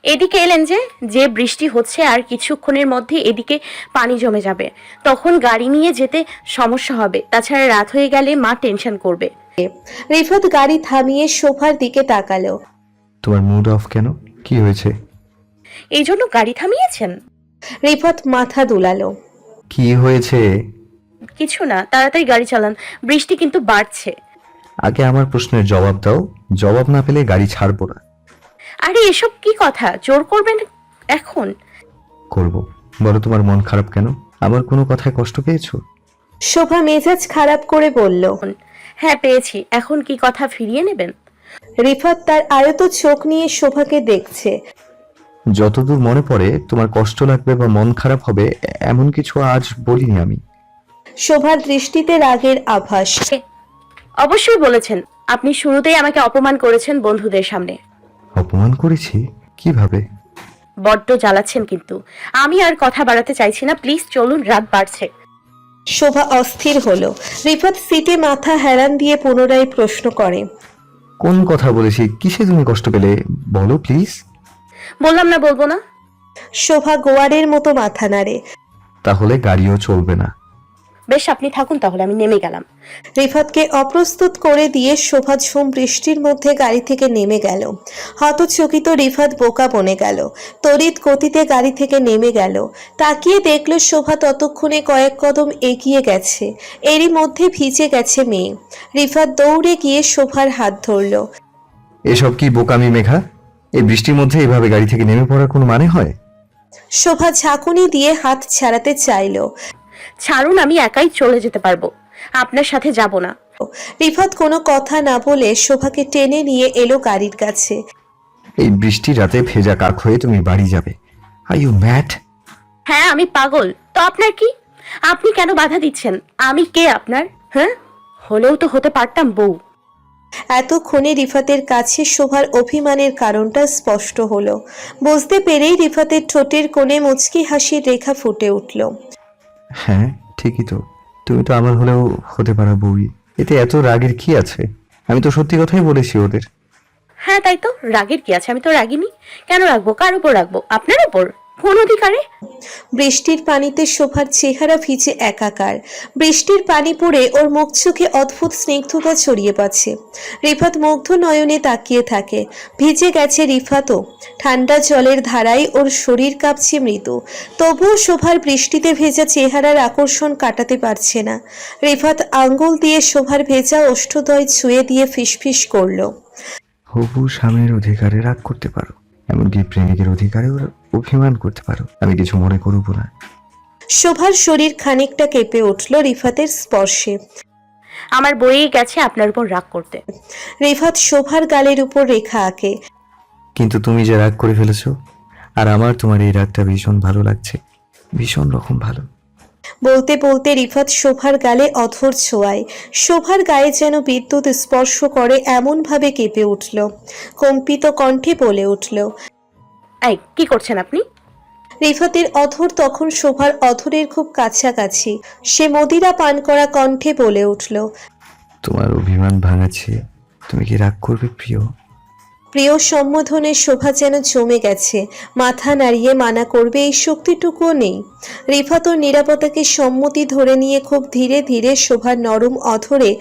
এদিকে এলেন যে যে বৃষ্টি হচ্ছে আর কিছুক্ষণের মধ্যে এদিকে পানি জমে যাবে, তখন গাড়ি নিয়ে যেতে সমস্যা হবে। তাছাড়া রাত হয়ে গেলে মা টেনশন করবে। রিফাত গাড়ি থামিয়ে শোভার দিকে তাকালো। তোমার মুড অফ কেন? কি হয়েছে? এই জন্য গাড়ি থামিয়েছেন? রিফাত মাথা দুলালো। কি হয়েছে? কিছু না, তাড়াতাড়ি গাড়ি চালান, বৃষ্টি কিন্তু বাড়ছে। আগে আমার প্রশ্নের জবাব দাও। জবাব না পেলে গাড়ি ছাড়বো না। আরে এসব কি কথা, জোর করবেন এখন? করব। বলো, তোমার মন খারাপ কেন? আমার কোনো কথায় কষ্ট পেয়েছো? শোভা মেজাজ খারাপ করে বলল। হ্যাঁ পেয়েছি, এখন কি কথা ফিরিয়ে নেবেন? রিফাত তার আয়ত চোখ নিয়ে শোভাকে দেখছে। যতদূর মনে পড়ে তোমার কষ্ট লাগবে বা মন খারাপ হবে এমন কিছু আজ বলিনি আমি। শোভার দৃষ্টিতে রাগের আভাস। অবশ্যই বলেছেন, আপনি শুরুতেই আমাকে অপমান করেছেন বন্ধুদের সামনে। অপমান করেছি? কিভাবে? বড্ড জ্বালাচ্ছেন কিন্তু। আমি আর কথা বাড়াতে চাইছি না, প্লিজ চলুন, রাত বাড়ছে। শোভা অস্থির হলো। রিফাত সিটে মাথা হেলান দিয়ে পুনরায় প্রশ্ন করে। কোন কথা বলেছি? কিসে তুমি কষ্ট পেলে? বলো প্লিজ। বললাম না বলবো না। শোভা গোয়ারের মতো মাথা নাড়ে। তাহলে গাড়িও চলবে না। বেশ, আপনি থাকুন তাহলে, আমি নেমে গেলাম। রিফাতকে অপ্রস্তুত করে দিয়ে শোভা ঝুম বৃষ্টির মধ্যে গাড়ি থেকে নেমে গেল। হতচকিত রিফাত বোকা বনে গেল। তড়িৎ গতিতে গাড়ি থেকে নেমে গেল। তাকিয়ে দেখল শোভা ততক্ষণে কয়েক কদম এগিয়ে গেছে। এরই মধ্যে ভিজে গেছে মেয়ে। রিফাত দৌড়ে গিয়ে শোভার হাত ধরল। এসব কি বোকামি মেঘা? এই বৃষ্টির মধ্যে এভাবে গাড়ি থেকে নেমে পড়ার কোনো মানে হয়? শোভা ঝাঁকুনি দিয়ে হাত ছাড়াতে চাইল। ছাড়ুন, আমি একাই চলে যেতে পারবো, আপনার সাথে যাব না। রিফাত কোনো কথা না বলে শোভাকে টেনে নিয়ে এলো গাড়ির কাছে। এই বৃষ্টির রাতে ভেজা কাক হয়ে তুমি বাড়ি যাবে? Are you mad? হ্যাঁ আমি পাগল, তো আপনার কি? আপনি কেন বাধা দিচ্ছেন? আমি কে আপনার? হ্যাঁ, হলেও তো হতে পারতাম বউ। এতক্ষণে রিফাতের কাছে শোভার অভিমানের কারণটা স্পষ্ট হলো। বুঝতে পেরেই রিফাতের ঠোঁটের কোণে মুচকি হাসির রেখা ফুটে উঠল। হ্যাঁ ঠিকই তো, তুমি তো আমার হলেও হতে পারো বউই। এতে এত রাগের কি আছে? আমি তো সত্যি কথাই বলেছি ওদের। হ্যাঁ তাই তো, রাগের কি আছে? আমি তো রাগিনি। কেন রাখবো? কার উপর রাখবো? আপনার উপর। কোন অধিকারে? বৃষ্টির পানিতে শোভার চেহারা ভিজে একাকার। বৃষ্টির পানি পড়ে ওর মুখ চোখে অদ্ভুত স্নিগ্ধতা ছড়িয়ে পাচ্ছে। রিফাত মুগ্ধ নয়নে তাকিয়ে থাকে। ভিজে গেছে রিফাতও। ঠান্ডা জলের ধারায় ওর শরীর কাঁপছে মৃদু। তবুও শোভার বৃষ্টিতে ভেজা চেহারার আকর্ষণ কাটাতে পারছে না। রিফাত আঙ্গুল দিয়ে শোভার ভেজা ওষ্ঠদ্বয় ছুঁয়ে দিয়ে ফিসফিস করলো। হবু স্বামীর অধিকারে রাগ করতে পারো, এমনকি প্রেমিকের অধিকারেও অভিমান করতে পারো, আমি কিছু মনে করব না। শোভার শরীর খানিকটা কেঁপে উঠল রিফাতের স্পর্শে। আমার বইয়ে গেছে আপনার উপর রাগ করতে। রিফাত শোভার গালের উপর রেখা আঁকে। কিন্তু তুমি যে রাগ করে ফেলেছো, আর আমার তোমার এই রাগটা ভীষণ ভালো লাগছে, ভীষণ রকম ভালো। বলতে বলতে রিফাত শোভার গালে অধর ছোঁয়ায়। শোভার গায়ে যেন বিদ্যুৎ স্পর্শ করে এমন ভাবে কেঁপে উঠল। কম্পিত কণ্ঠে বলে উঠল। এই কি করছেন আপনি? রিফাতের অধর তখন শোভার অধরের খুব কাছাকাছি। সে মদিরা পান করা কণ্ঠে বলে উঠল। তোমার অভিমান ভাঙাচ্ছে, তুমি কি রাগ করবে প্রিয়? প্রিয় সম্বোধনে শোভা যেন জমে গেছে। মাথা নাড়িয়ে মানা করবে এই শক্তিটুকুও নেই। রিফাত ওর নিরাপত্তাকে সম্মতি ধরে নিয়ে খুব ধীরে ধীরে শোভার নরম অধরে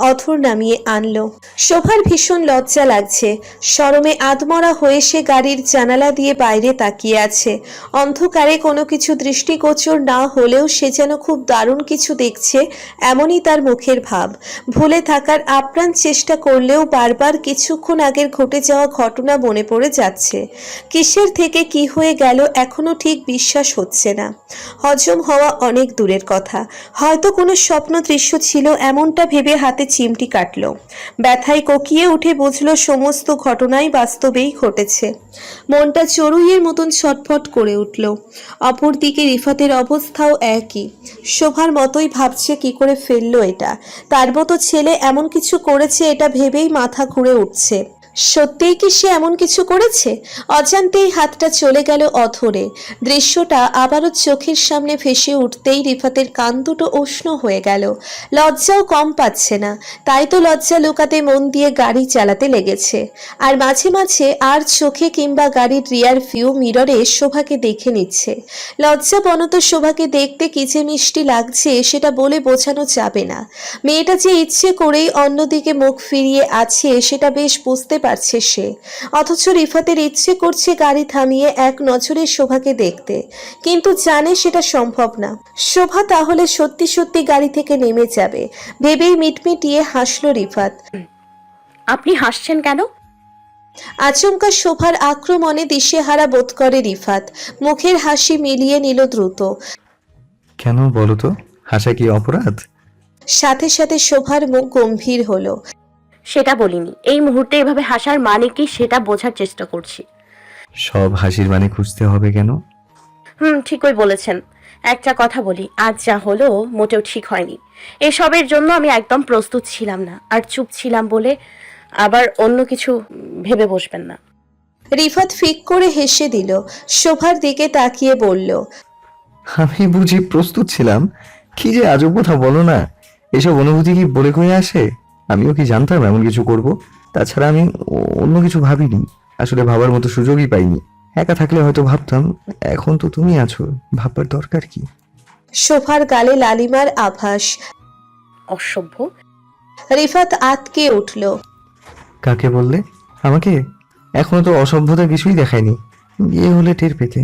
অধর নামিয়ে আনলো। শোভার ভীষণ লজ্জা লাগছে। শরমে আধমরা হয়ে সে গাড়ির জানালা দিয়ে বাইরে তাকিয়ে আছে। অন্ধকারে কোনো কিছু দৃষ্টিগোচর না হলেও সে যেন খুব দারুণ কিছু দেখছে, এমনই তার মুখের ভাব। ভুলে থাকার আপ্রাণ চেষ্টা করলেও বারবার কিছুক্ষণ আগের ঘটে যাওয়া ঘটনা মনে পড়ে যাচ্ছে। কিসের থেকে কি হয়ে গেল এখনো ঠিক বিশ্বাস হচ্ছে না। হজম হওয়া অনেক দূরের কথা। হয়তো কোনো স্বপ্ন দৃশ্য ছিল, এমনটা ভেবে হাতে চিমটি কাটল। ব্যথায় কোকিয়ে উঠে বুঝল সমস্ত ঘটনাই বাস্তবেই ঘটেছে। মনটা চড়ুইয়ের মতন ছটফট করে উঠল। অপরদিকে রিফাতের অবস্থাও একই। শোভার মতোই ভাবছে কি করে ফেললো এটা। তার মতো ছেলে এমন কিছু করেছে এটা ভেবেই মাথা ঘুরে উঠছে। সত্যিই কি সে এমন কিছু করেছে? অজান্তেই হাতটা চলে গেল অধরে। দৃশ্যটা আবারও চোখের সামনে ভেসে উঠতেই রিফাতের কান দুটো উষ্ণ হয়ে গেল। লজ্জাও কম পাচ্ছে না, তাই তো লজ্জা লুকাতে মন দিয়ে গাড়ি চালাতে লেগেছে। আর মাঝে মাঝে আর চোখে কিংবা গাড়ির রিয়ার ভিউ মিররে শোভাকে দেখে নিচ্ছে। লজ্জা বনত শোভাকে দেখতে কি যে মিষ্টি লাগছে সেটা বলে বোঝানো যাবে না। মেয়েটা যে ইচ্ছে করেই অন্যদিকে মুখ ফিরিয়ে আছে সেটা বেশ বুঝতে পারছে সে। অথচ রিফাতের ইচ্ছে করছে গাড়ি থামিয়ে এক নজরে শোভাকে দেখতে, কিন্তু জানে সেটা সম্ভব না। শোভা তাহলে সত্যি সত্যি গাড়ি থেকে নেমে যাবে ভেবেই মিটমিটিয়ে হাসলো রিফাত। আপনি হাসছেন কেন? আচমকা শোভার আক্রমণে দিশেহারা বোধ করে রিফাত। মুখের হাসি মিলিয়ে নিল দ্রুত। কেন বলো তো, হাসা কি অপরাধ? সাথে সাথে শোভার মুখ গম্ভীর হলো। সেটা বলিনি, এই মুহূর্তে এভাবে হাসার মানে কি সেটা বোঝার চেষ্টা করছি। সব হাসির মানে খুঁজতে হবে কেন? ঠিকই বলেছেন। একটা কথা বলি, আজ যা হলো মোটেও ঠিক হয়নি। এসবের জন্য আমি একদম প্রস্তুত ছিলাম না, আর চুপ ছিলাম বলে আবার অন্য কিছু ভেবে বসবেন না। রিফাত ফিক করে হেসে দিল, শোভার দিকে তাকিয়ে বলল, আমি বুঝি প্রস্তুত ছিলাম? কি যে আজব কথা বলো না। এসব অনুভূতি কি বলে কয়ে আসে? আমিও কি জানতাম এমন কিছু করব? তাছাড়া আমি অন্য কিছু ভাবিনি, আসলে ভাবার মতো সুযোগই পাইনি। একা থাকলে হয়তো ভাবতাম, এখন তো তুমি আছো, ভাববার দরকার কি? শোভার গালে লালিমার আভাস। অসভ্য। রিফাত আতকে উঠল। কাকে বললে? আমাকে? এখনো তো অসভ্যতা কিছুই দেখায়নি, বিয়ে হলে টের পেতে।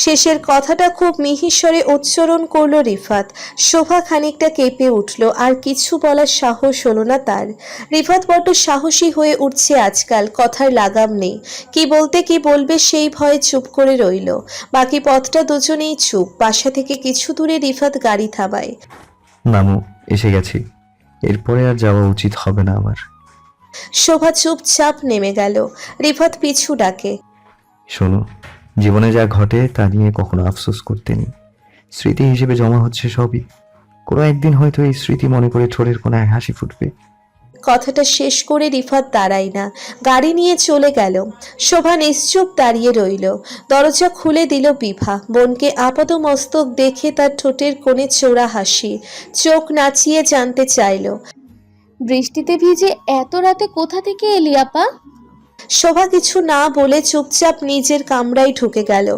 শেষের কথাটা খুব মিহিস্বরে উচ্চারণ করলো রিফাত। শোভা খানিকটা কেঁপে উঠল, আর কিছু বলার সাহস হলো না তার। রিফাত বড্ড সাহসী হয়ে উঠছে আজকাল, কথার লাগাম নেই। কি বলতে কি বলবে সেই ভয়ে চুপ করে রইল। বাকি পথটা দুজনেই চুপ। বাসা থেকে কিছু দূরে রিফাত গাড়ি থামায়। নামো, এসে গেছি। এরপরে আর যাওয়া উচিত হবে না আমার। শোভা চুপচাপ নেমে গেল। রিফাত পিছু ডাকে, শোনো, জীবনে যা ঘটে তা নিয়ে কখনো আফসোস করতে নেই। স্মৃতি হিসেবে জমা হচ্ছে সবই। কোনো একদিন হয়তো এই স্মৃতি মনে করে ঠোঁটের কোণায় হাসি ফুটবে। কথাটা শেষ করে রিফাত দাঁড়ায় না, গাড়ি নিয়ে চলে গেল। শোভা নিশ্চুপ দাঁড়িয়ে রইল। দরজা খুলে দিল বিভা। বোনকে আপাদমস্তক দেখে তার ঠোঁটের কোণে চোরা হাসি। চোখ নাচিয়ে জানতে চাইল, বৃষ্টিতে ভিজে এত রাতে কোথা থেকে এলি আপা? শোভা কিছু না বলে চুপচাপ নিজের কামরায় ঢুকে গেল।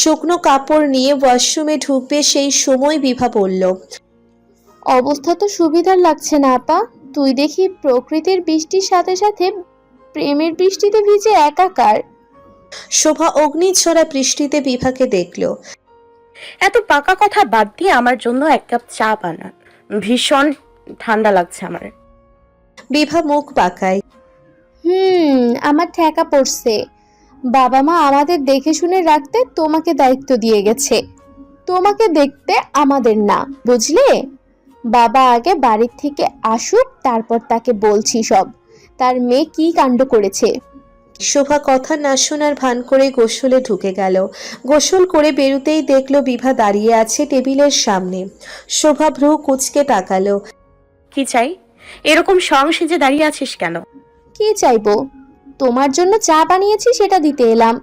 শুকনো কাপড় নিয়ে ওয়াশরুমে ঢুকবে সেই সময় বিভা বলল, অবস্থা তো সুবিধার লাগছে না আপা। তুই দেখি প্রকৃতির বৃষ্টির সাথে সাথে প্রেমের বৃষ্টিতে ভিজে একাকার। শোভা অগ্নিঝরা বৃষ্টিতে বিভাকে দেখল। এত পাকা কথা বাদ দিয়ে আমার জন্য এক কাপ চা বানান, ভীষণ ঠান্ডা লাগছে আমার। বিভা মুখ বাঁকায়। আমার ঠেকা পড়ছে। বাবা মা আমাদের দেখে শুনে রাখতে তোমাকে দায়িত্ব দিয়ে গেছে, তোমাকে দেখতে আমাদের না, বুঝলে? বাবা আগে বাড়ির থেকে আসুক, তারপর তাকে বলছি সব। তার মেয়ে কি কাণ্ড করেছে। শোভা কথা না শোনার ভান করে গোসলে ঢুকে গেল। গোসল করে বেরুতেই দেখলো বিভা দাঁড়িয়ে আছে টেবিলের সামনে। শোভা ভ্রু কুঁচকে তাকালো। কি চাই? এরকম সেজে দাঁড়িয়ে আছিস কেন? কি চাইবো? তোমার জন্য চা বানিয়েছি, সেটা দিতে এলাম।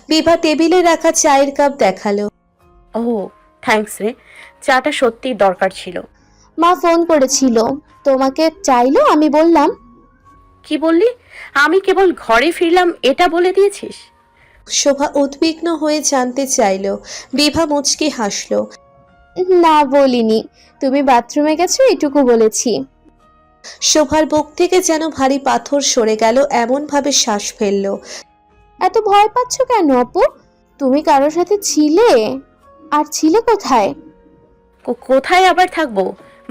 বিভা টেবিলে রাখা চায়ের কাপ দেখালো। ও থ্যাঙ্কস রে, চাটা সত্যি দরকার ছিল। মা ফোন করেছিল, তোমাকে চাইলো, আমি বললাম। কি বললি? আমি কেবল ঘরে ফিরলাম এটা বলে দিয়েছিস? শোভা উদ্বিগ্ন হয়ে জানতে চাইল। বিভা মুচকি হাসলো। না বলিনি, তুমি বাথরুমে গেছো এটুকু বলেছি। শোভার বুক থেকে যেন ভারী পাথর সরে গেল, এমন ভাবে শ্বাস ফেললো। এত ভয় পাচ্ছ কেন আপু? তুমি কারোর সাথে ছিলে? আর ছিলে কোথায়? কোথায় আবার থাকবো?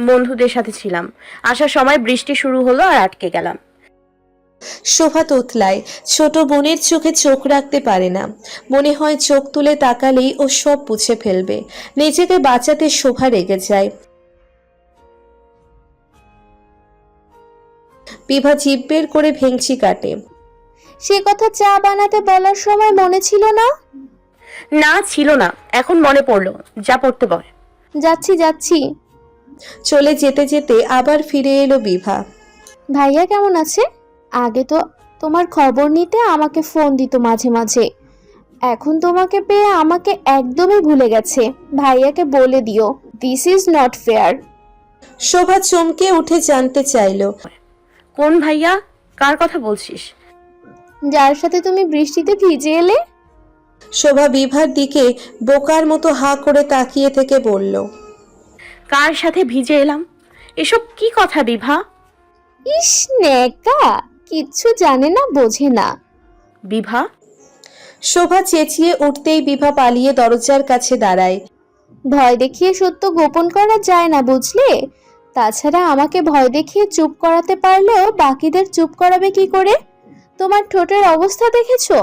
বন্ধুদের সাথে ছিলাম। আসার সময় বৃষ্টি শুরু হলো আর আটকে গেলাম। শোভা তোতলায়। ছোট বোনের চোখে চোখ রাখতে পারে না। মনে হয় চোখ তুলে তাকালেই ও সব বুঝে ফেলবে। নিজেকে বাঁচাতে শোভা রেগে যায়। বিভা জিভ বের করে ভেংচি কাটে। সে কথা চা বানাতে বলার সময় মনে ছিল না? না ছিল না, এখন মনে পড়লো। যা পড়তে বল। যাচ্ছি যাচ্ছি। চলে যেতে যেতে আবার ফিরে এলো বিভা। ভাইয়া কেমন আছে? আগে তো তোমার খবর নিতে আমাকে ফোন দিত মাঝে মাঝে। এখন তোমাকে পেয়ে আমাকে একদমই ভুলে গেছে। ভাইয়াকে বলে দিও, দিস ইজ নট ফেয়ার। শোভা চমকে উঠে জানতে চাইল, কোন ভাইয়া? কার কথা বলছিস? যার সাথে তুমি বৃষ্টিতে ভিজে এলে। শোভা বিভার দিকে বোকার মতো হাঁ করে তাকিয়ে থেকে বলল, কার সাথে ভিজে এলাম? এসব কি কথা বিভা? ইস নেকা, কিচ্ছু জানে না, বোঝে না। বিভা, শোভা চেঁচিয়ে উঠতেই বিভা পালিয়ে দরজার কাছে দাঁড়ায়। ভয় দেখিয়ে সত্য গোপন করা যায় না, বুঝলে? তাছাড়া আমাকে ভয় দেখিয়ে চুপ করাতে পারলেও বাকিদের চুপ করাবে কি করে? তোমার ঠোঁটের অবস্থা দেখেছো?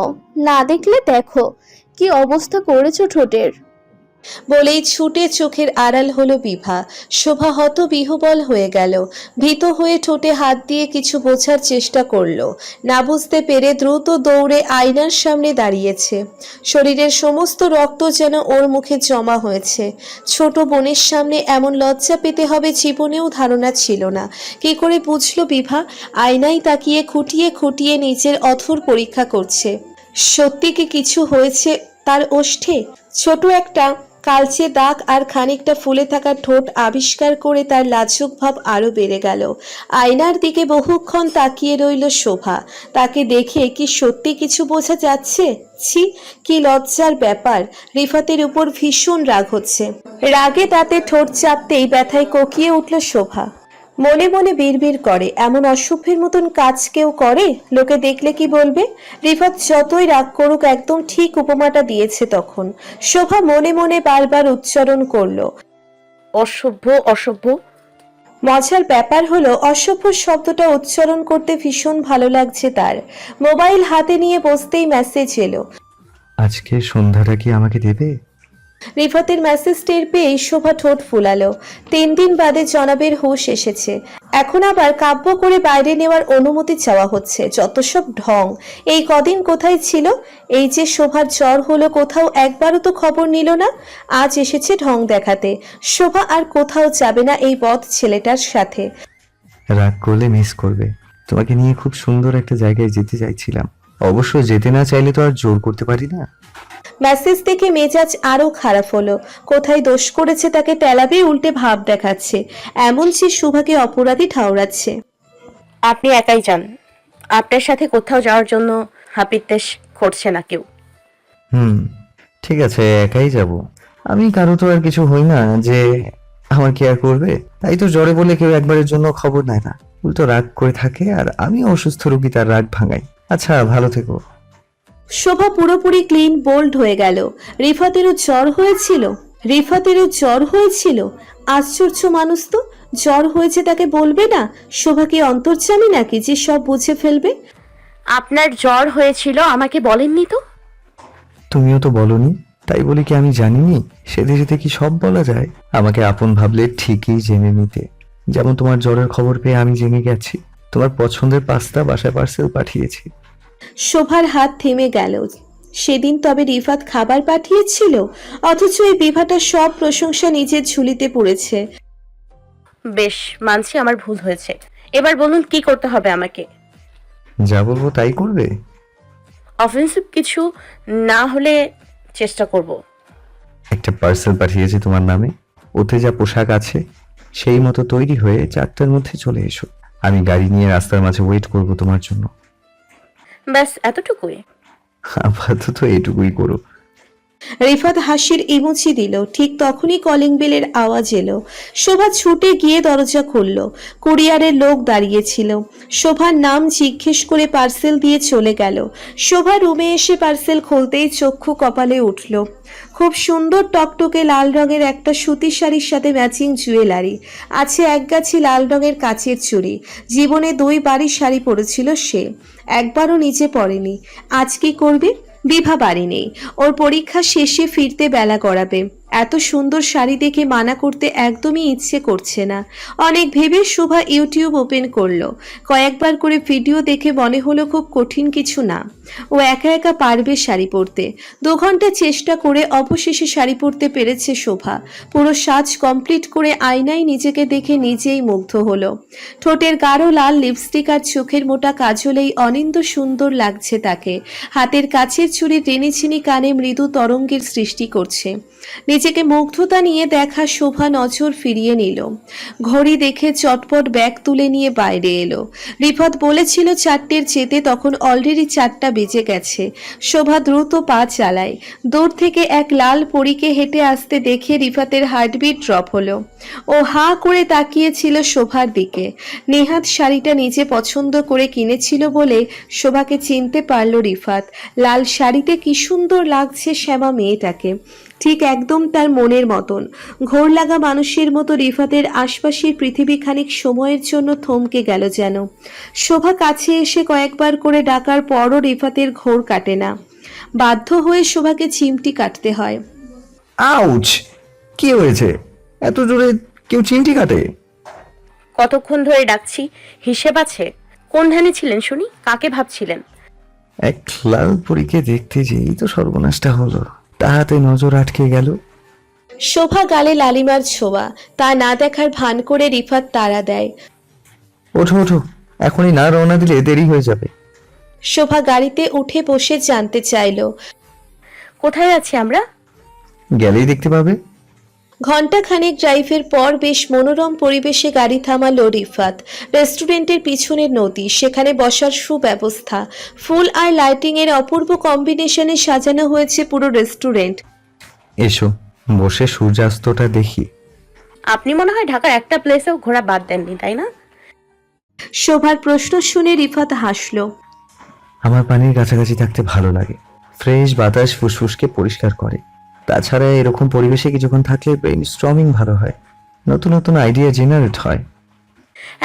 না দেখলে দেখো কি অবস্থা করেছো ঠোঁটের। বলেই ছুটে চোখের আড়াল হলো বিভা। শোভা হতবিহ্বল হয়ে গেল। ভীত হয়ে ঠোঁটে হাত দিয়ে কিছু বোঝার চেষ্টা করলো। না বুঝতে পেরে দ্রুত দৌড়ে আয়নার সামনে দাঁড়িয়েছে। শরীরের সমস্ত রক্ত যেন ওর মুখে জমা হয়েছে। ছোট বোনের সামনে এমন লজ্জা পেতে হবে জীবনেও ধারণা ছিল না। কি করে বুঝলো বিভা? আয়নায় তাকিয়ে খুঁটিয়ে খুঁটিয়ে নিজের অথর পরীক্ষা করছে। সত্যি কি কিছু হয়েছে তার ওষ্ঠে? ছোট একটা কালচে দাগ আর খানিকটা ফুলে থাকা ঠোঁট আবিষ্কার করে তার লাজুক ভাব আরো বেড়ে গেল। আয়নার দিকে বহুক্ষণ তাকিয়ে রইল শোভা। তাকে দেখে কি সত্যি কিছু বোঝা যাচ্ছে? ছি, কি লজ্জার ব্যাপার। রিফাতের উপর ভীষণ রাগ হচ্ছে। রাগে তাতে ঠোঁট চাপতেই ব্যথায় কোকিয়ে উঠল শোভা। মনে মনে বিড়বিড় করে, এমন অসভ্যের মতন কাজ কেউ করে? লোকে দেখলে কি বলবে? রিফাত যতই রাগ করুক একদম ঠিক উপমাটা দিয়েছে তখন। শোভা মনে মনে বারবার উচ্চারণ করলো, অসভ্য অসভ্য। মজার ব্যাপার হলো অসভ্য শব্দটা উচ্চারণ করতে ভীষণ ভালো লাগছে তার। মোবাইল হাতে নিয়ে বসতেই মেসেজ এলো। আজকে সন্ধ্যাটা কি আমাকে দেবে? রিফাতের মেসেজ টের পেয়ে শোভা ঠোঁট ফুলালো। 3 দিন বাদে জনাবের হুঁশ এসেছে। এখন আবার কাব্য করে বাইরে নেওয়ার অনুমতি চাওয়া হচ্ছে। যত সব ঢং। এই কদিন কোথায় ছিল? এই যে শোভার জ্বর হলো, কোথাও একবারও তো খবর নিল না। আজ এসেছে ঢং দেখাতে। শোভা আর কোথাও যাবে না এই বদ ছেলেটার সাথে। রাগ করলে মিস করবে। তোমাকে নিয়ে খুব সুন্দর একটা জায়গায় যেতে চাইছিলাম। অবশ্য যেতে না চাইলে তো আর জোর করতে পারি না। মেসেজ দেখে মেজাজ আরো খারাপ হলো। কোথায় দোষ করেছে তাকে তেলাবে, উল্টে ভাব দেখাচ্ছে। এমন যে শোভাকে অপরাধী ঠাউরাচ্ছে। আপনি একাই যান। আপনার সাথে কোথাও যাওয়ার জন্য হাপিত্তেশ করছে না কেউ। ঠিক আছে, একাই যাব। আমি কারো তো আর কিছু হই না যে আমার কেয়ার করবে। তাই তো জ্বরে বলে কেউ একবারের জন্য খবর নেয় না, উল্টো রাগ করে থাকে। আর আমি অসুস্থ রোগী, তার রাগ ভাঙাই। আচ্ছা, ভালো থেকো। শোভা পুরোপুরি ক্লিন বোল্ড হয়ে গেল। রিফাতেরও জ্বর হয়েছিল? রিফাতেরও জ্বর হয়েছিল? আশ্চর্য মানুষ তো। জ্বর হয়েছে তাকে বলবে না? শোভা কি অন্তর্যামী নাকি যে সব বুঝে ফেলবে? আপনার জ্বর হয়েছিল আমাকে বলেননি তো? তুমিও তো বলনি, তাই বলি কি আমি জানিনি? সেধে যেতে কি সব বলা যায়? আমাকে আপন ভাবলে ঠিকই জেনে নিতে। যেমন তোমার জ্বরের খবর পেয়ে আমি জেনে গেছি। তোমার পছন্দের পাস্তা বাসায় পার্সেল পাঠিয়েছি। শোভার হাত থেমে গেল। সেদিন তবে রিফাত খাবার পাঠিয়েছিল, অথচ এই বিভাটা সব প্রশংসা নিজের ঝুলিতে পড়েছে। বেশ, মানছি আমার ভুল হয়েছে। এবার বলুন কি করতে হবে আমাকে? যা বলবো তাই করবে? অফেন্সিভ কিছু না হলে চেষ্টা করব। একটা পার্সেল পাঠিয়েছি তোমার নামে। ওতে যা পোশাক আছে সেই মতো তৈরি হয়ে 4টার মধ্যে চলে এসো। আমি গাড়ি নিয়ে রাস্তার মাঝে ওয়েট করব তোমার জন্য। ব্যাস এতটুকুই? আপাতত এটুকুই করো। রিফাত হাসির ইমোজি দিল। ঠিক তখনই কলিং বেলের আওয়াজ এলো। শোভা ছুটে গিয়ে দরজা খুলল। কুরিয়ারের লোক দাঁড়িয়েছিল। শোভার নাম জিজ্ঞেস করে পার্সেল দিয়ে চলে গেল। শোভা রুমে এসে পার্সেল খুলতেই চক্ষু কপালে উঠল। খুব সুন্দর টকটকে লাল রঙের একটা সুতির শাড়ির সাথে ম্যাচিং জুয়েলারি আছে, একগাছি লাল রঙের কাচের চুড়ি। জীবনে 2 বারই শাড়ি পরেছিল সে, একবারও নিচে পড়েনি। আজ কি করবে? বিভা বাড়ি নেই। ওর পরীক্ষা শেষে ফিরতে বেলা গড়াবে। এত সুন্দর শাড়ি দেখে মানা করতে একদমই ইচ্ছে করছে না। অনেক ভেবে শোভা ইউটিউব ওপেন করলো। কয়েকবার করে ভিডিও দেখে মনে হলো খুব কঠিন কিছু না, ও একা একা পারবে শাড়ি পরতে। 2 ঘন্টা চেষ্টা করে অবশেষে শাড়ি পরতে পেরেছে শোভা। পুরো সাজ কমপ্লিট করে আয়নায় নিজেকে দেখে নিজেই মুগ্ধ হলো। ঠোঁটের গাঢ় লাল লিপস্টিক আর চোখের মোটা কাজলেই অনিন্দ সুন্দর লাগছে তাকে। হাতের কাছের চুড়ি টেনেছিনি কানে মৃদু তরঙ্গের সৃষ্টি করছে। নিজেকে মুগ্ধতা নিয়ে দেখা শোভা নজর ফিরিয়ে নিল। ঘড়ি দেখে চটপট ব্যাগ তুলে নিয়ে বাইরে এলো। রিফাত বলেছিল 4টের যেতে, তখন অলরেডি 4টা বেজে গেছে। শোভা দ্রুত পা চালায়। দূর থেকে এক লাল পরীকে হেঁটে আসতে দেখে রিফাতের হার্টবিট ড্রপ হলো। ও হাঁ করে তাকিয়েছিল শোভার দিকে। নেহাত শাড়িটা নিজে পছন্দ করে কিনেছিল বলে শোভাকে চিনতে পারল রিফাত। লাল শাড়িতে কি সুন্দর লাগছে শ্যামা মেয়েটাকে, ঠিক একদম তার মনের মতন। ঘোর লাগা মানুষের মতো রিফাতের আশপাশের পৃথিবী খানিক সময়ের জন্য থমকে গেল যেন। শোভা কাছে এসে কয়েকবার করে ডাকার পরও রিফাতের ঘোর কাটে না। বাধ্য হয়ে শোভাকে চিমটি কাটতে হয়। আউচ! কি হয়েছে? এত জোরে কেউ চিমটি কাটে? কতক্ষণ ধরে ডাকছি, হিসেব আছে? কোন ধ্যানে ছিলেন শুনি? কাকে ভাবছিলেন? এক লাল পরীকে দেখতে যেই তো সর্বনাশটা হলো, তাহাতে নজর আটকে গেল। শোভা গালে লালিমার ছোঁয়া, তা না দেখার ভান করে রিফাত তাড়া দেয়। ওঠো ওঠো, এখনই না রওনা দিলে দেরি হয়ে যাবে। শোভা গাড়িতে উঠে বসে জানতে চাইল, কোথায় আছি আমরা? গেলেই দেখতে পাবে। ঘণ্টাখানেক ড্রাইভের পর বেশ মনোরম পরিবেশে গাড়ি থামালো রিফাত। রেস্টুরেন্টের পিছনের নদী, সেখানে বসার সুব্যবস্থা। ফুল আর লাইটিং এর অপূর্ব কম্বিনেশনে সাজানো হয়েছে পুরো রেস্টুরেন্ট। এসো বসে সূর্যাস্তটা দেখি। আপনি মনে হয় ঢাকার একটা প্লেসেও ঘোরা বাদ দেননি, তাই না? শোভার প্রশ্ন শুনে রিফাত হাসলো। আমার পানির কাছাকাছি থাকতে ভালো লাগে। ফ্রেশ বাতাস ফুসফুসকে পরিষ্কার করে। তাছাড়া এরকম পরিবেশে কিছুক্ষণ থাকলে ব্রেইন স্টর্মিং ভালো হয়, নতুন নতুন আইডিয়া জেনারেট হয়।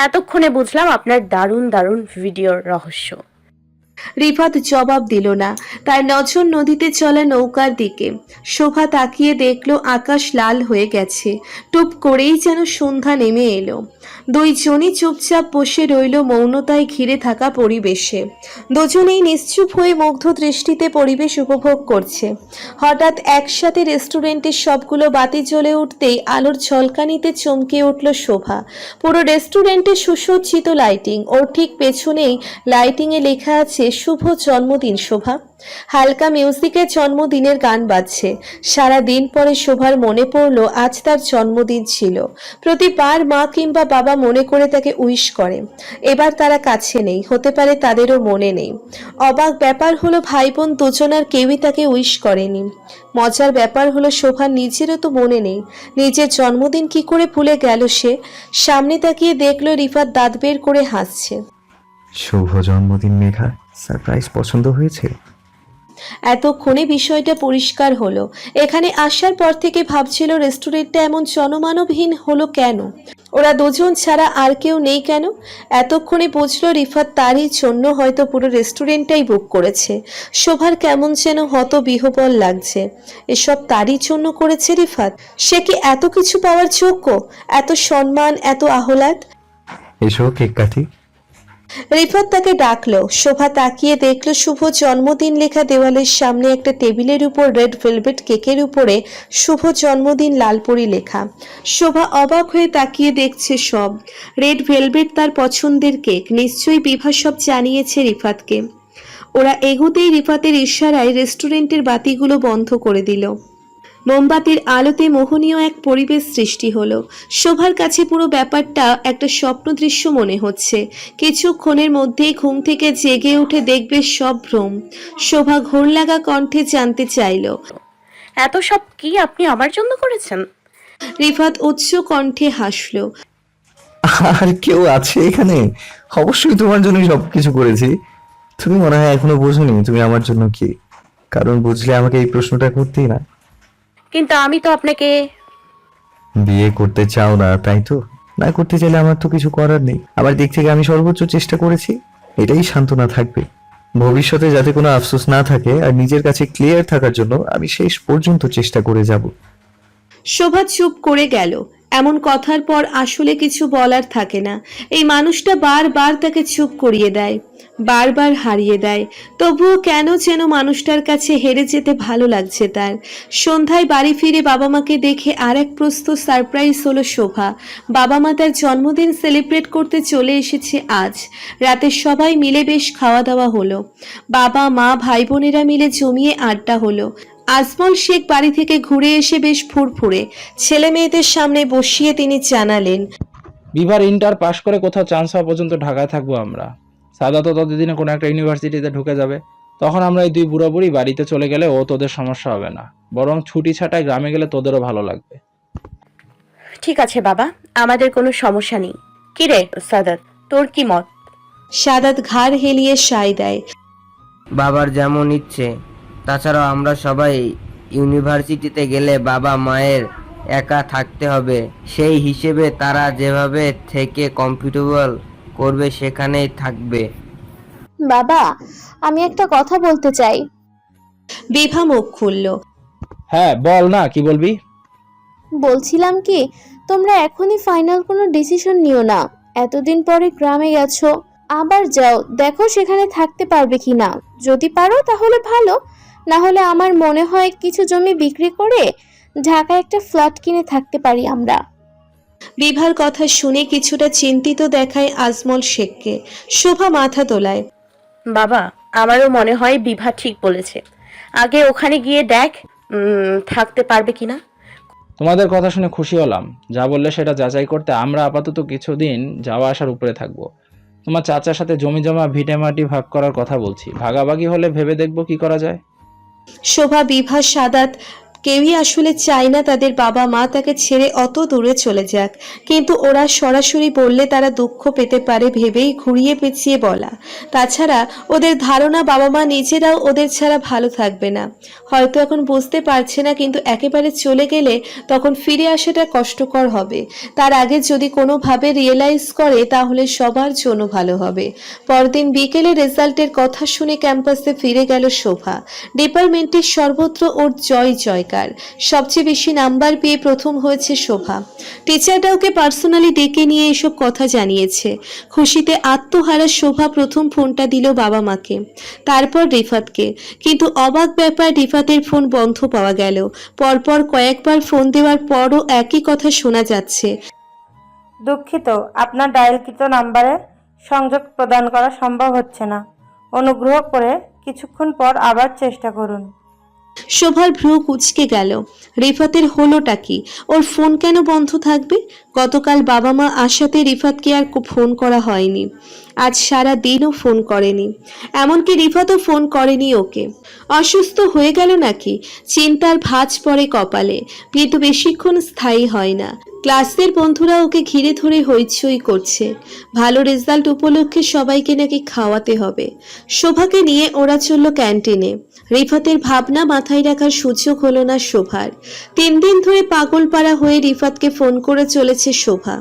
এতক্ষণে বুঝলাম আপনার দারুণ দারুণ ভিডিওর রহস্য। রিফাত জবাব দিল না, তার নজর নদীতে চলা নৌকার দিকে। শোভা তাকিয়ে দেখলো আকাশ লাল হয়ে গেছে। টুপ করেই যেন সন্ধ্যা নেমে এলো। দুইজনই চুপচাপ বসে রইল মৌনতায় ঘিরে থাকা পরিবেশে। দুজনেই নিশ্চুপ হয়ে মুগ্ধ দৃষ্টিতে পরিবেশ উপভোগ করছে। হঠাৎ একসাথে রেস্টুরেন্টের সবগুলো বাতি জ্বলে উঠতেই আলোর ঝলকানিতে চমকে উঠল শোভা। পুরো রেস্টুরেন্টে সুসজ্জিত লাইটিং, ওর ঠিক পেছনেই লাইটিংয়ে লেখা আছে শুভ জন্মদিন শোভা। হালকা মিউজিকে জন্মদিনের গান বাজছে। সারা দিন পরে শোভার মনে পড়ল আজ তার জন্মদিন ছিল। প্রতিবার মা কিংবা বাবা মনে করে তাকে উইশ করে। এবার তারা কাছে নেই, হতে পারে তাদেরও মনে নেই। অবাক ব্যাপার হলো ভাই বোন দুজনার কেউই তাকে উইশ করেনি। মজার ব্যাপার হলো শোভার নিজেরও তো মনে নেই। নিজের জন্মদিন কি করে ভুলে গেল সে? সামনে তাকিয়ে দেখলো রিফাত দাঁত বের করে হাসছে। শুভ জন্মদিন মেঘা, সারপ্রাইজ পছন্দ হয়েছে? এতক্ষণে বিষয়টা পরিষ্কার হলো। এখানে আসার পর থেকে ভাবছিল রেস্টুরেন্টটা এমন জনমানবহীন হলো কেন, ওরা দুজন ছাড়া আর কেউ নেই কেন। এতক্ষণে বুঝলো রিফাত তারই জন্য হয়তো পুরো রেস্টুরেন্টটাই বুক করেছে। শোভার কেমন যেন হতবিহ্বল লাগছে। এসব তারই জন্য করেছে রিফাত? সে কি এত কিছু পাওয়ার যোগ্য? এত সম্মান, এত আহ্লাদ? এসো কেক কাটি। রিফাত তাকে ডাকলো। শোভা তাকিয়ে দেখলো শুভ জন্মদিন লেখা দেওয়ালের সামনে একটা টেবিলের উপর রেড ভেলভেট কেকের উপরে শুভ জন্মদিন লালপরি লেখা। শোভা অবাক হয়ে তাকিয়ে দেখছে সব। রেড ভেলভেট তার পছন্দের কেক, নিশ্চয়ই বিভা সব জানিয়েছে রিফাতকে। ওরা এগোতেই রিফাতের ইশারায় রেস্টুরেন্টের বাতিগুলো বন্ধ করে দিল। মোমবাতির আলোতে মোহনীয় এক পরিবেশ সৃষ্টি হলো। শোভার কাছে পুরো ব্যাপারটা একটা স্বপ্ন দৃশ্য মনে হচ্ছে। কিছুক্ষণের মধ্যেই ঘুম থেকে জেগে উঠে দেখবে সব ভ্রম। শোভা ঘোর লাগা কণ্ঠে জানতে চাইল, এত সব কি আপনি আমার জন্য করেছেন? রিফাত উচ্চ কণ্ঠে হাসল। আর কেউ আছে এখানে? অবশ্যই তোমার জন্য সবকিছু করেছি। তুমি মনে হয় এখনো বোঝোনি তুমি আমার জন্য কি। কারণ বুঝলে আমাকে এই প্রশ্নটা করতেই না। কিন্তু আমি তো আপনাকে বিয়ে করতে চাও না, তাই তো? না করতে চাইলে আমার তো কিছু করার নেই। আমার দিক থেকে আমি সর্বোচ্চ চেষ্টা করেছি, এটাই সান্ত্বনা থাকবে। ভবিষ্যতে যাতে কোনো আফসোস না থাকে আর নিজের কাছে ক্লিয়ার থাকার জন্য আমি শেষ পর্যন্ত চেষ্টা করে যাব। শোভা চুপ করে গেল। এমন কথার পর আসলে কিছু বলার থাকে না। এই মানুষটা বারবার তাকে চুপ করিয়ে দেয়, বারবার হারিয়ে দেয়। তবুও কেন যেন মানুষটার কাছে হেরে যেতে ভালো লাগছে তার। সন্ধ্যায় বাড়ি ফিরে বাবা মাকে দেখে আর এক প্রস্তুত সারপ্রাইজ হলো শোভা। বাবা মা তার জন্মদিন সেলিব্রেট করতে চলে এসেছে আজ। রাতে সবাই মিলে বেশ খাওয়া দাওয়া হলো। বাবা মা ভাই বোনেরা মিলে জমিয়ে আড্ডা হলো। আজমল শেখ বাড়ি থেকে ঘুরে এসে বেশ ফুরফুরে। ছেলে মেয়েদের সামনে বসিয়ে তিনি জানালেন, বিভার ইন্টার পাশ করে কোথাও চান্স হওয়া পর্যন্ত ঢাকায় থাকবো আমরা। সাদা তো ততদিনে কোনো একটা ইউনিভার্সিটিতে ঢুকে যাবে। তখন আমরা এই দুই বুড়া বুড়ি বাড়িতে চলে গেলে ও তোদের সমস্যা হবে না, বরং ছুটি ছাটায় গ্রামে গেলে তোদেরও ভালো লাগবে। ঠিক আছে বাবা, আমাদের কোনো সমস্যা নেই। কিরে সাদাত, তোর কি মত? সাদাত ঘাড় হেলিয়ে সায় দেয়। বাবার যেমন ইচ্ছে। তাছাড়াও আমরা সবাই ইউনিভার্সিটিতে গেলে বাবা মায়ের একা থাকতে হবে। সেই হিসেবে তারা যেভাবে থেকে কমফোর্টেবল করবে সেখানেই থাকবে। বাবা, আমি একটা কথা বলতে চাই। বিভা মুখ খুলল। হ্যাঁ বল না, কি বলবি? বলছিলাম কি, তোমরা এখনই ফাইনাল কোনো ডিসিশন নিও না। এতদিন পরে গ্রামে গেছো, আবার যাও, দেখো সেখানে থাকতে পারবে কিনা। যদি পারো তাহলে ভালো, না হলে আমার মনে হয় কিছু জমি বিক্রি করে ঢাকায় একটা ফ্ল্যাট কিনে থাকতে পারি আমরা। বিভার কথা শুনে কিছুটা চিন্তিত দেখায় আজমল শেখকে। শোভা মাথা দোলায়। বাবা, আমারও মনে হয় বিভা ঠিক বলেছে। আগে ওখানে গিয়ে দেখ থাকতে পারবে কিনা। তোমাদের কথা শুনে খুশি হলাম। যা বললে সেটা যাচাই করতে আমরা আপাতত কিছুদিন যাওয়া আসার উপরে থাকবো। তোমার চাচার সাথে জমি জমা ভিটেমাটি ভাগ করার কথা বলছি। ভাগাভাগি হলে ভেবে দেখবো কি করা যায়। শোভা, বিভা, সাদাত কেউই আসলে চায় না তাদের বাবা মা তাকে ছেড়ে অত দূরে চলে যাক, কিন্তু ওরা সরাসরি বললে তারা দুঃখ পেতে পারে ভেবেই ঘুরিয়ে পেঁচিয়ে বলা। তাছাড়া ওদের ধারণা বাবা মা নিজেরাও ওদের ছাড়া ভালো থাকবে না। হয়তো এখন বুঝতে পারছে না, কিন্তু একেবারে চলে গেলে তখন ফিরে আসাটা কষ্টকর হবে। তার আগে যদি কোনোভাবে রিয়েলাইজ করে তাহলে সবার জন্য ভালো হবে। পরদিন বিকেলে রেজাল্টের কথা শুনে ক্যাম্পাসে ফিরে গেল শোভা। ডিপার্টমেন্টের সর্বত্র ওর জয় জয়কার। সবচেয়ে বেশি নাম্বার পেয়ে প্রথম হয়েছে শোভা। টিচারটা ওকে পার্সোনালি ডেকে নিয়ে এসব কথা জানিয়েছে। খুশিতে আত্মহারা শোভা প্রথম ফোনটা দিল বাবা মাকে, তারপর রিফাতকে। কিন্তু অবাক ব্যাপার, রিফাতের ফোন বন্ধ পাওয়া গেল। পরপর কয়েকবার ফোন দেওয়ার পরও একই কথা শোনা যাচ্ছে। দুঃখিত, আপনার ডায়ালকৃত নাম্বারে সংযোগ প্রদান করা সম্ভব হচ্ছে না। অনুগ্রহ করে কিছুক্ষণ পর আবার চেষ্টা করুন। শোভার ভ্রু কুঁচকে গেল। রিফাতের হলোটা কি? ওর ফোন কেন বন্ধ থাকবে? গতকাল বাবা মা আসাতে রিফাতকে আর ফোন করা হয়নি। আজ সারা দিনও ফোন করেনি, এমনকি রিফাতও ফোন করেনি ওকে। অসুস্থ হয়ে গেল নাকি? চিন্তার ভাঁজ পড়ে কপালে, কিন্তু বেশিক্ষণ স্থায়ী হয় না। ক্লাসের বন্ধুরা ওকে ঘিরে ধরে হইচই করছে। ভালো রেজাল্ট উপলক্ষে সবাইকে নাকি খাওয়াতে হবে। শোভাকে নিয়ে ওরা চলল ক্যান্টিনে। রিফাতের ভাবনা মাথায় রাখার সুযোগ হলো না শোভার। 3 দিন ধরে পাগলপাড়া হয়ে রিফাতকে ফোন করে চলেছে শোভা।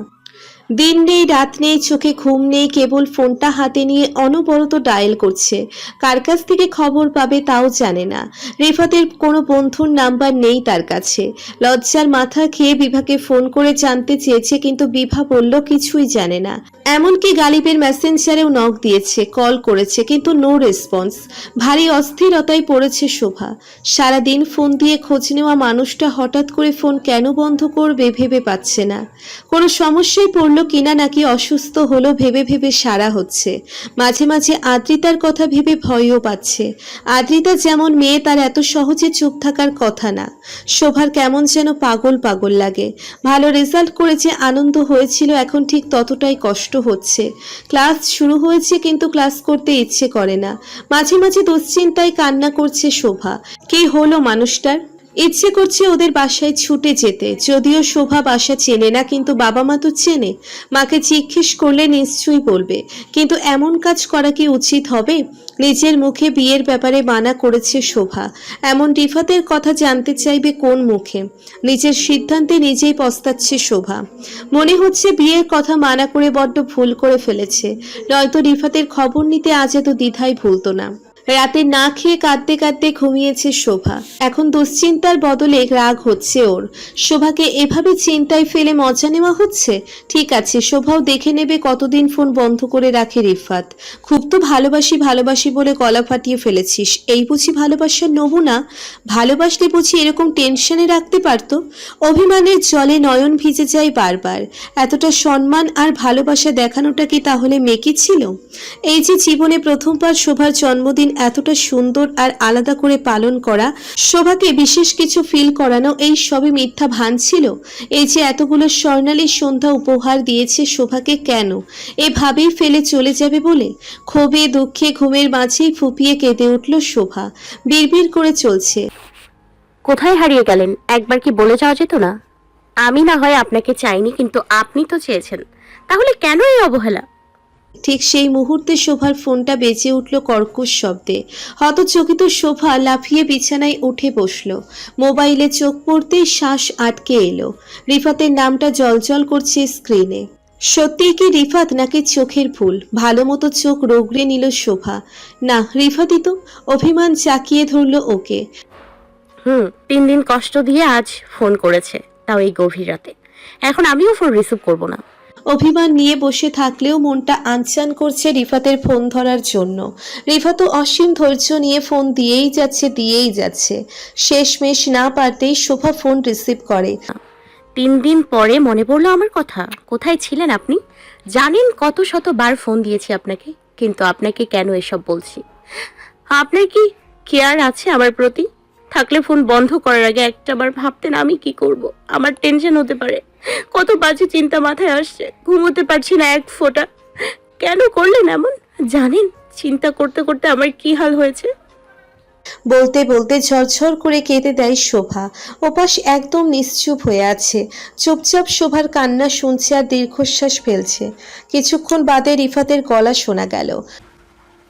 দিন নেই রাত নেই, চোখে ঘুম নেই, কেবল ফোনটা হাতে নিয়ে অনবরত ডায়াল করছে। কার কাছ থেকে খবর পাবে তাও জানে না। রিফাতের কোনো বন্ধুর নাম্বার নেই তার কাছে। লজ্জার মাথা খেয়ে বিভাকে ফোন করে জানতে চেয়েছে, কিন্তু বিভা বলল কিছুই জানে না। এমনকি গালিবের মেসেঞ্জারেও নক দিয়েছে, কল করেছে, কিন্তু নো রেসপন্স। ভারী অস্থিরতায় পড়েছে শোভা। সারাদিন ফোন দিয়ে খোঁজ নেওয়া মানুষটা হঠাৎ করে ফোন কেন বন্ধ করবে ভেবে পাচ্ছে না। কোনো সমস্যায় পড়ল কিনা, নাকি অসুস্থ হলো ভেবে ভেবে সারা হচ্ছে। মাঝে মাঝে আদ্রিতার কথা ভেবে ভয়ও পাচ্ছে। আদ্রিতা যেমন মেয়ে, তার এত সহজে চুপ থাকার কথা না। শোভার কেমন যেন পাগল পাগল লাগে। ভালো রেজাল্ট করেছে, আনন্দ হয়েছিল, এখন ঠিক ততটাই কষ্ট হচ্ছে। ক্লাস শুরু হয়েছে, কিন্তু ক্লাস করতে ইচ্ছে করে না। মাঝে মাঝে দুশ্চিন্তায় কান্না করছে শোভা। কি হলো মানুষটার? ইচ্ছে করছে ওদের বাসায় ছুটে যেতে। যদিও শোভা বাসা চেনে না, কিন্তু বাবা মা তো চেনে। মাকে জিজ্ঞেস করলে নিশ্চয়ই বলবে, কিন্তু এমন কাজ করা কি উচিত হবে? নিজের মুখে বিয়ের ব্যাপারে মানা করেছে শোভা, এমন রিফাতের কথা জানতে চাইবে কোন মুখে? নিজের সিদ্ধান্তে নিজেই পস্তাচ্ছে শোভা। মনে হচ্ছে বিয়ের কথা মানা করে বড্ড ভুল করে ফেলেছে, নয়তো রিফাতের খবর নিতে আজ এত দ্বিধায় ভুলতো না। রাতে না খেয়ে কাঁদতে কাঁদতে ঘুমিয়েছে শোভা। এখন দুশ্চিন্তার বদলে রাগ হচ্ছে ওর। শোভাকে এভাবে চিন্তায় ফেলে মজা নেওয়া হচ্ছে। ঠিক আছে, শোভাও দেখে নেবে কতদিন ফোন বন্ধ করে রাখে রিফাত। খুব তো ভালোবাসি ভালোবাসি বলে গলা ফাটিয়ে ফেলেছিস, এই বুঝি ভালোবাসার নমুনা? ভালোবাসলে বুঝি এরকম টেনশনে রাখতে পারতো? অভিমানের জলে নয়ন ভিজে যায় বারবার। এতটা সম্মান আর ভালোবাসা দেখানোটা কি তাহলে মেকি ছিল? এই যে জীবনে প্রথমবার শোভার জন্মদিন এতটা সুন্দর আর আলাদা করে পালন করা, শোভাকে বিশেষ কিছু ফিল করানো, এই সবই মিথ্যা ভান ছিল। এই যে এতগুলো স্বর্ণালী সন্ধ্যা উপহার দিয়েছে শোভাকে, কেন? এভাবেই ফেলে চলে যাবে বলে? ক্ষোভে দুঃখে ঘুমের মাঝেই ফুপিয়ে কেঁদে উঠল শোভা। বিড়বিড় করে চলছে, কোথায় হারিয়ে গেলেন? একবার কি বলে যাওয়া যেত না? আমি না হয় আপনাকে চাইনি, কিন্তু আপনি তো চেয়েছেন, তাহলে কেন এই অবহেলা? ঠিক সেই মুহূর্তে শোভার ফোনটা বেজে উঠল কর্কশ শব্দে। হতচকিত শোভা লাফিয়ে বিছানায় উঠে বসল। মোবাইলে চোখ পড়তেই শ্বাস আটকে এলো। রিফাতের নামটা জলজল করছে স্ক্রিনে। সত্যিই কি রিফাত নাকি চোখের ভুল? ভালো মতো চোখ রগড়ে নিল শোভা। না, রিফাতই তো। অভিমান চাকিয়ে ধরল ওকে। 3 দিন কষ্ট দিয়ে আজ ফোন করেছে, তাও এই গভীর রাতে। এখন আমিও ফোন রিসিভ করব না। অভিমান নিয়ে বসে থাকলেও মনটা আনচান করছে রিফাতের ফোন ধরার জন্য। রিফাতও অসীম ধৈর্য নিয়ে ফোন দিয়েই যাচ্ছে। শেষমেশ না পারতেই শোভা ফোন রিসিভ করে। 3 দিন পরে মনে পড়লো আমার কথা। কোথায় ছিলেন আপনি? জানেন কত শতবার ফোন দিয়েছি আপনাকে, কিন্তু আপনাকে কেন এসব বলছি? আপনার কি কেয়ার আছে আমার প্রতি? থাকলে ফোন বন্ধ করার আগে একটাবার ভাবতেন আমি কি করব। আমার টেনশন হতে পারে, কত বাজে চিন্তা মাথায় আসছে, ঘুমোতে পারছি না এক ফোঁটা। কেন করলেন এমন? জানেন চিন্তা করতে করতে আমার কি হাল হয়েছে? বলতে বলতে ঝরঝর করে কেঁদে দেয় শোভা। ওপাশ একদম নিশ্চুপ হয়ে আছে। চুপচাপ শোভার কান্না শুনছে আর দীর্ঘশ্বাস ফেলছে। কিছুক্ষণ বাদে রিফাতের গলা শোনা গেল।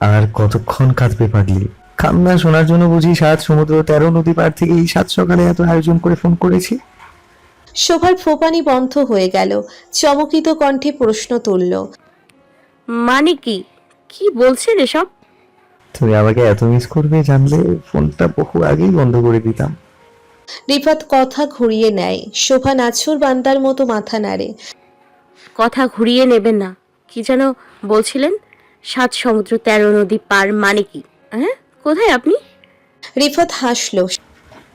আর কতক্ষণ কাঁদবে পাগলি? কান্না শোনার জন্য বুঝি 7 সমুদ্র 13 নদী পার থেকে এই 7 সকালে এত আয়োজন করে ফোন করেছি? শোভার ফোপানি বন্ধ হয়ে গেল। চমকিত কণ্ঠে প্রশ্ন তুলল, মানে কি? কি বলছেন এসব? তুমি আমাকে এত মিস করবে জানলে ফোনটা বহু আগেই বন্ধ করে দিতাম। রিফাত কথা ঘুরিয়ে নেয়। শোভা নাছর বান্দার মতো মাথা নাড়ে। কথা ঘুরিয়ে নেবেন না। কি যেন বলছিলেন? 7 সমুদ্র 13 নদী পার মানে কি? হ্যাঁ, কোথায় আপনি? রিফাত হাসল।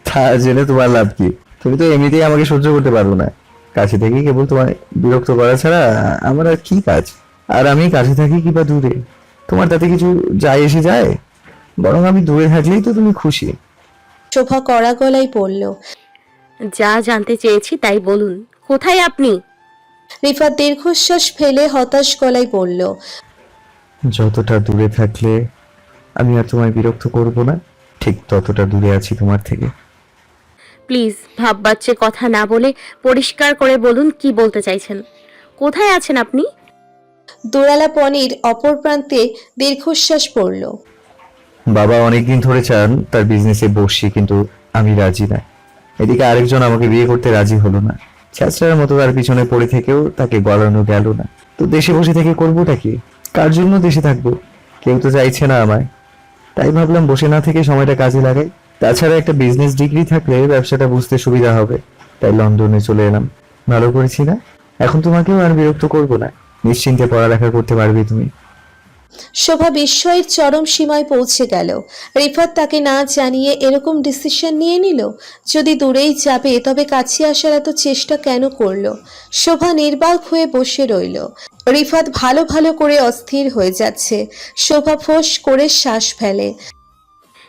তা জেনে তোমার লাভ কি? তুমি তো এমনিতেই আমাকে সহ্য করতে পারবো না। কাছে থেকে কেবল তোমায় বিরক্ত করা ছাড়া আমার আর কি কাজ? আর আমি কাছে থাকি কিংবা দূরে, তোমার তাতে কিছু যায় এসে যায়? বরং আমি দূরে থাকলেই তো তুমি খুশি। শোভা কড়া গলায় পড়ল। যা জানতে চেয়েছি তাই বলুন, কোথায় আপনি? রিফাত দীর্ঘশ্বাস ফেলে হতাশ গলায় পড়ল, যতটা দূরে থাকলে আমি আর তোমায় বিরক্ত করব না, ঠিক ততটা দূরে আছি তোমার থেকে। প্লিজ ভাব বাচ্চে কথা না বলে পরিষ্কার করে বলুন কি বলতে চাইছেন। কোথায় আছেন আপনি? দোরালা পনির অপর প্রান্তে দীর্ঘশ্বাস পড়ল। বাবা অনেকদিন ধরে চান তার বিজনেসে বসি, কিন্তু আমি রাজি না। এদিকে আরেকজন আমাকে বিয়ে করতে রাজি হলো না। ছেঁচড়ার মতো তার পিছনে পড়ে থেকেও তাকে গলানো গেল না। তো দেশে বসে থেকে করবোটা কি? কার জন্য দেশে থাকবো? কেউ তো চাইছে না আমায়। তাই ভাবলাম বসে না থেকে সময়টা কাজে লাগাই। তাছাড়া একটা বিজনেস ডিগ্রি থাকলে ব্যবসাটা বুঝতে সুবিধা হবে। তাই লন্ডনে চলে এলাম। ভালো করেছি না? এখন তোমাকেও আর বিরক্ত করবো না। নিশ্চিন্তে পড়ালেখা করতে পারবে তুমি। শোভা বিস্ময়ের চরম সীমায় পৌঁছে গেল। রিফাত তাকে না জানিয়ে এরকম ডিসিশন নিয়ে নিল। যদি দূরেই যাবে তবে কাছে আসার এত চেষ্টা কেন করলো? শোভা নির্বাক হয়ে বসে রইল। রিফাত ভালো ভালো করে অস্থির হয়ে যাচ্ছে। শোভা ফোঁস করে শ্বাস ফেলে।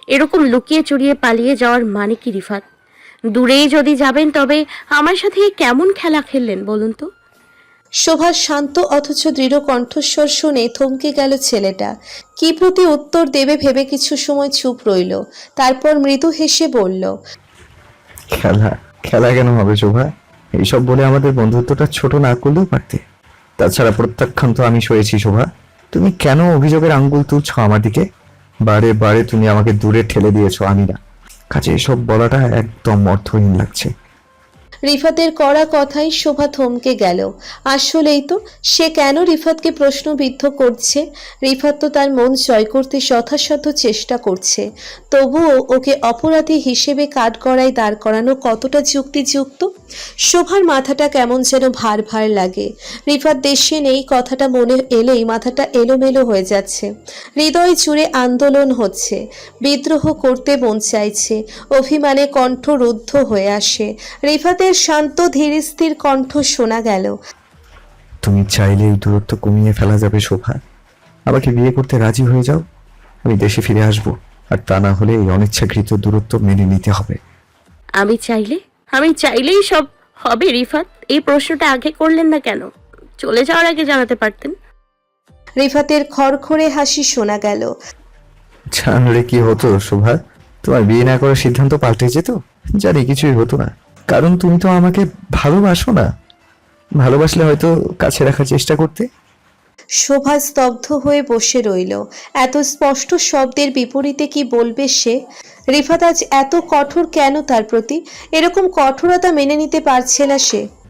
এরকম লুকিয়ে চুরিয়ে পালিয়ে যাওয়ার মানে কি রিফাত? দূরেই যদি যাবেন তবে আমার সাথে কেমন খেলা খেললেন বলুন তো? শোভার শান্ত অথচ দৃঢ় কণ্ঠস্বর শুনে থমকে গেল ছেলেটা। কি প্রতি উত্তর দেবে ভেবে কিছু সময় চুপ রইল। তারপর মৃদু হেসে বলল, খেলা? খেলা কেন হবে শোভা? এইসব বলে আমাদের বন্ধুত্বটা ছোট না করলেও পারতে। তাছাড়া প্রত্যাখ্যান তো আমি সয়েছি শোভা। তুমি কেন অভিযোগের আঙ্গুল তুলছো আমার দিকে? বারে বারে তুমি আমাকে দূরে ঠেলে দিয়েছো, আমি না। কাজে এসব বলাটা একদম অর্থহীন লাগছে। রিফাতের কড়া কথাই শোভা থমকে গেল। আসলেই তো, সে কেন রিফাতকে প্রশ্নবিদ্ধ করছে? রিফাত তো তার মন জয় করতে যথাসাধ্য চেষ্টা করছে, তবুও ওকে অপরাধী হিসেবে কাঠগড়ায় দাঁড় করানো কতটা যুক্তিযুক্ত? শোভার মাথাটা কেমন যেন ভার ভার লাগে। রিফাত দেশে নেই কথাটা মনে এলেই মাথাটা এলোমেলো হয়ে যাচ্ছে, হৃদয় জুড়ে আন্দোলন হচ্ছে, বিদ্রোহ করতে মন চাইছে, অভিমানে কণ্ঠ রুদ্ধ হয়ে আসে। রিফাতের শান্ত ধীর স্থির কণ্ঠ শোনা গেল। তুমি চাইলে এই দূরত্ব কমিয়ে ফেলা যাবে শোভা। আমাকে বিয়ে করতে রাজি হয়ে যাও, আমি দেশে ফিরে আসব। আর তা না হলে এই অনিচ্ছাকৃত দূরত্ব মেনে নিতে হবে। আমি চাইলেই সব হবে রিফাত? এই প্রশ্নটা আগে করলেন না কেন? চলে যাওয়ার আগে জানাতে পারতেন। রিফাতের খড়খড়ে হাসি শোনা গেল। জানলে কি হতো শোভা, তোমার বিয়ে না করার সিদ্ধান্ত পাল্টে যেত। জানি কিছুই হতো না, কারণ তুমি তো আমাকে ভালোবাসো না। ভালোবাসলে হয়তো কাছে রাখার চেষ্টা করতে। শোভা স্তব্ধ হয়ে বসে রইল। এত স্পষ্ট শব্দের বিপরীতে কি বলবে সে? রিফাত আজ এত কঠোর কেন তার প্রতি? এরকম কঠোরতা মেনে নিতে পারছে না সে।